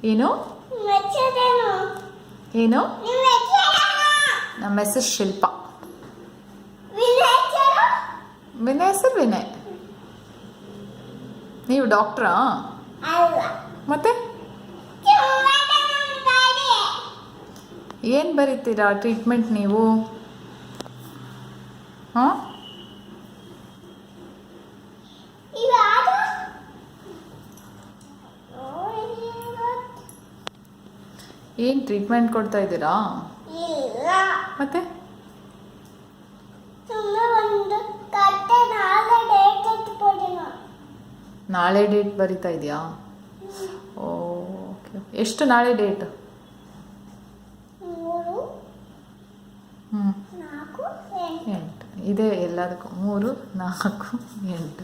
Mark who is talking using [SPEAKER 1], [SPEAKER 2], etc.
[SPEAKER 1] ಏನು
[SPEAKER 2] ಮೆಚ್ಚದೇನು
[SPEAKER 1] ಏನು?
[SPEAKER 2] ನಿಮ್ಮ ಹೆಸರೇನು?
[SPEAKER 1] ನಮ್ಮ ಹೆಸರು ಶಿಲ್ಪ.
[SPEAKER 2] ವಿನಯ್ ಹೆಸರು?
[SPEAKER 1] ವಿನಯ್ ಹೆಸರು ವಿನಯ್. ನೀವು ಡಾಕ್ಟ್ರಾ?
[SPEAKER 2] ಅಲ್ಲ.
[SPEAKER 1] ಮತ್ತೆ
[SPEAKER 2] ಚುಮ್ಮಟ ಮಾಡಿ.
[SPEAKER 1] ಏನು ಬರೀತೀರಾ ಟ್ರೀಟ್ಮೆಂಟ್ ನೀವು? ಹಾಂ,
[SPEAKER 2] ಇವಾಗ
[SPEAKER 1] ಏನು ಟ್ರೀಟ್ಮೆಂಟ್ ಕೊಡ್ತಾ ಇದ್ದೀರಾ?
[SPEAKER 2] ಇಲ್ಲ.
[SPEAKER 1] ಮತ್ತೆ
[SPEAKER 2] ಸುಮ್ಮನೆ ಒಂದು ಕಟ್ಟೆ ನಾಳೆ ಡೇಟ್ ಎತ್ಕೊಡಿ ನಾವು.
[SPEAKER 1] ನಾಳೆ ಡೇಟ್ ಬರಿತಾ ಇದೆಯಾ? ಓಕೆ. ಎಷ್ಟು ನಾಳೆ ಡೇಟ್?
[SPEAKER 2] 3,
[SPEAKER 1] ಹ್ಞೂ
[SPEAKER 2] 4, 8.
[SPEAKER 1] 8 ಇದೆ ಎಲ್ಲದಕ್ಕೂ. 3, 4, 8.